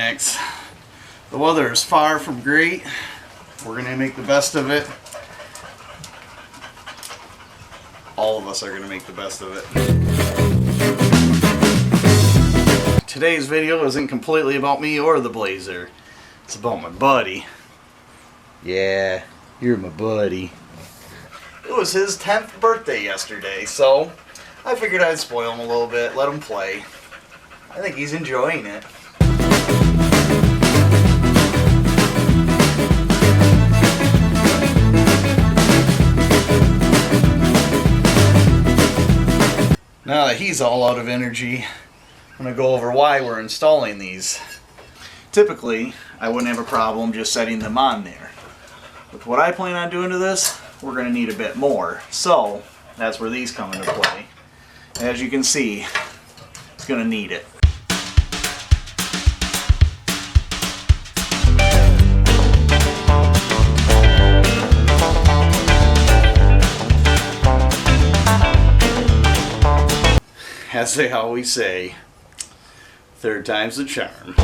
rednecks. The weather is far from great. We're gonna make the best of it. All of us are gonna make the best of it. Today's video isn't completely about me or the Blazer. It's about my buddy. Yeah, you're my buddy. It was his 10th birthday yesterday, so I figured I'd spoil him a little bit, let him play. I think he's enjoying it. Now that he's all out of energy, I'm going to go over why we're installing these. Typically, I wouldn't have a problem just setting them on there. With what I plan on doing to this, we're going to need a bit more. So, that's where these come into play. As you can see, it's going to need it. As they always say, third time's the charm.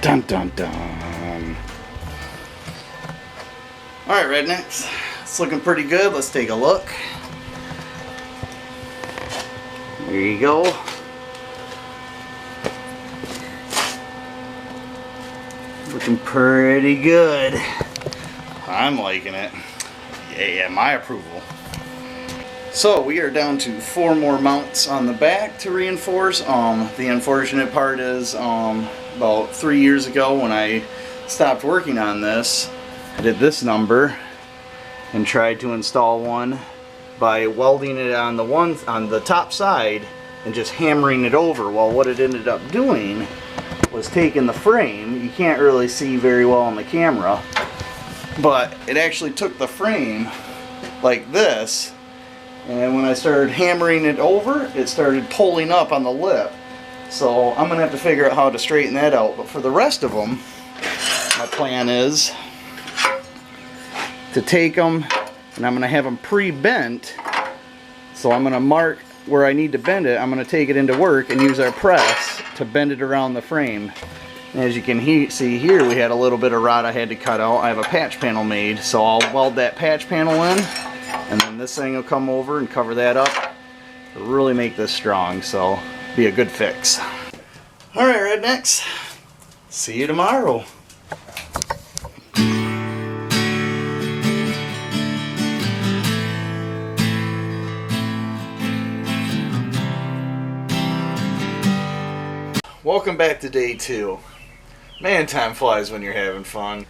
Dun dun dun. Alright, rednecks. It's looking pretty good. Let's take a look. There you go. Looking pretty good. I'm liking it. Yeah, my approval. So we are down to 4 more mounts on the back to reinforce. The unfortunate part is about 3 years ago when I stopped working on this, I did this number and tried to install one by welding it on the top side and just hammering it over. Well, what it ended up doing was taking the frame. You can't really see very well on the camera, but it actually took the frame like this, and when I started hammering it over, it started pulling up on the lip. So I'm going to have to figure out how to straighten that out. But for the rest of them, my plan is to take them and I'm going to have them pre-bent. So I'm going to mark where I need to bend it. I'm going to take it into work and use our press to bend it around the frame. And as you can see here, we had a little bit of rod I had to cut out. I have a patch panel made, so I'll weld that patch panel in, and then this thing will come over and cover that up. It'll really make this strong, so be a good fix. Alright, rednecks. See you tomorrow. Welcome back to day 2. Man, time flies when you're having fun.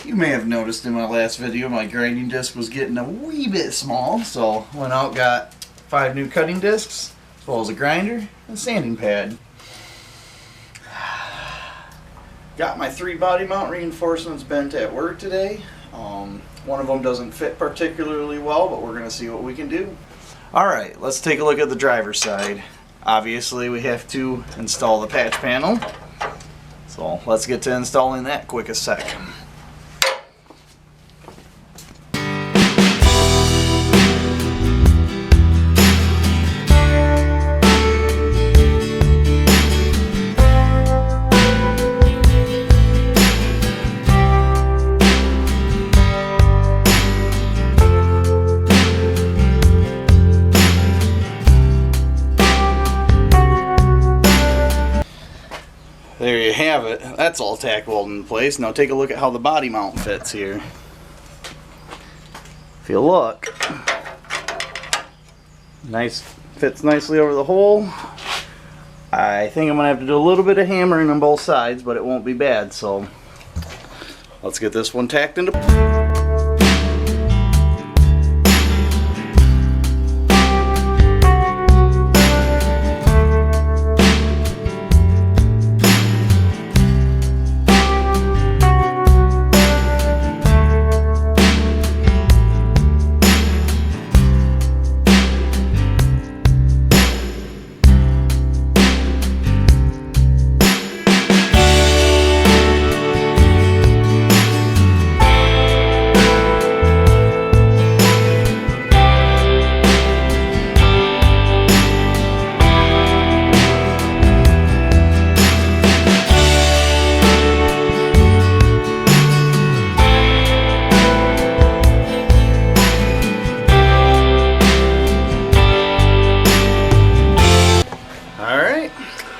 You may have noticed in my last video my grinding disc was getting a wee bit small, so went out, got 5 new cutting discs, as well as a grinder and a sanding pad. Got my 3 body mount reinforcements bent at work today. One of them doesn't fit particularly well, but we're going to see what we can do. Alright, let's take a look at the driver's side. Obviously we have to install the patch panel, so let's get to installing that quick as sec. There you have it. That's all tack welded in place. Now take a look at how the body mount fits here. If you look, nice, fits nicely over the hole. I think I'm gonna have to do a little bit of hammering on both sides, but it won't be bad. So let's get this one tacked into.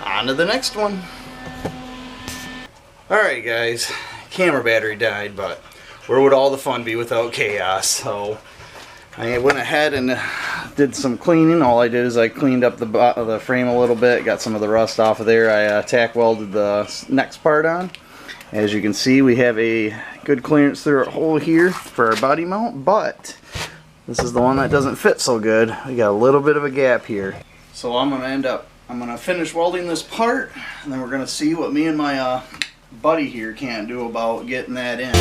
On to the next one. Alright guys, camera battery died, but where would all the fun be without chaos? So I went ahead and did some cleaning. All I did is I cleaned up the frame a little bit, got some of the rust off of there. I tack welded the next part on. As you can see, we have a good clearance through our hole here for our body mount, but this is the one that doesn't fit so good. We got a little bit of a gap here. So I'm gonna finish welding this part, and then we're gonna see what me and my buddy here can't do about getting that in.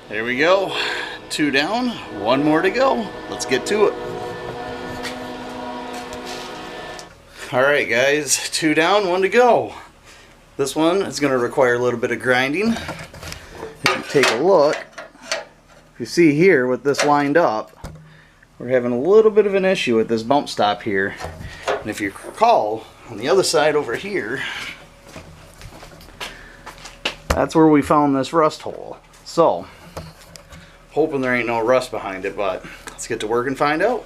There we go. 2 down, 1 more to go. Let's get to it. Alright guys, 2 down, 1 to go. This one is going to require a little bit of grinding. If you take a look, if you see here with this lined up, we're having a little bit of an issue with this bump stop here. And if you recall, on the other side over here, that's where we found this rust hole. So hoping there ain't no rust behind it, but let's get to work and find out.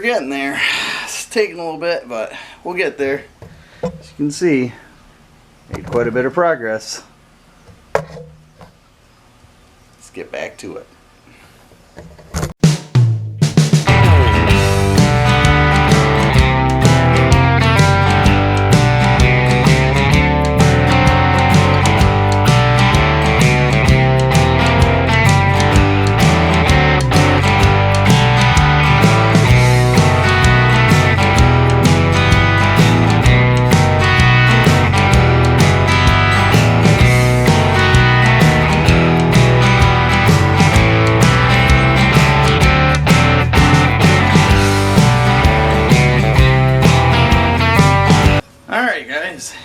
Getting there. It's taking a little bit, but we'll get there. As you can see, made quite a bit of progress. Let's get back to it.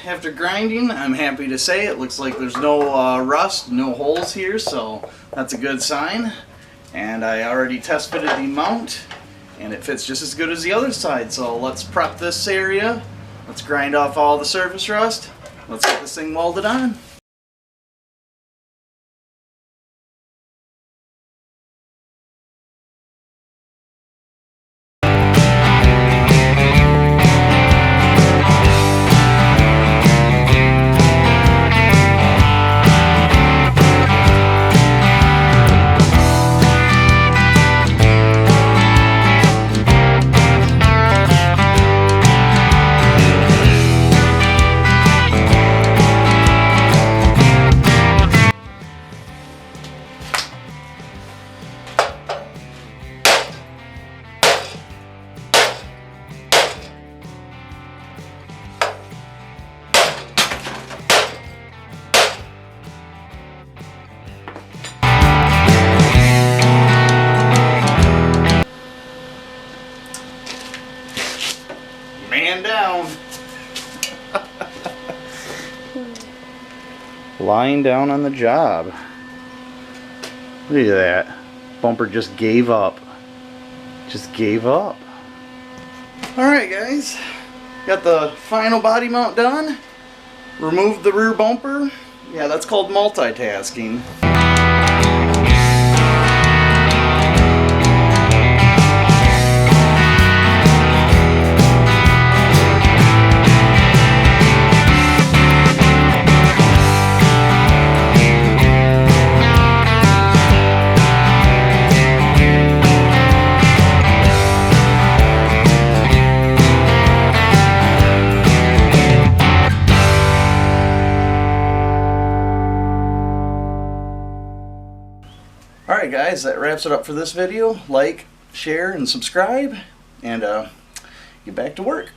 After grinding, I'm happy to say it looks like there's no rust, no holes here, so that's a good sign. And I already test fitted the mount, and it fits just as good as the other side. So let's prep this area. Let's grind off all the surface rust. Let's get this thing welded on. Man down. Lying down on the job. Look at that. Bumper just gave up. Just gave up. Alright guys. Got the final body mount done. Removed the rear bumper. Yeah, that's called multitasking. Alright guys, that wraps it up for this video. Like, share, and subscribe, and get back to work.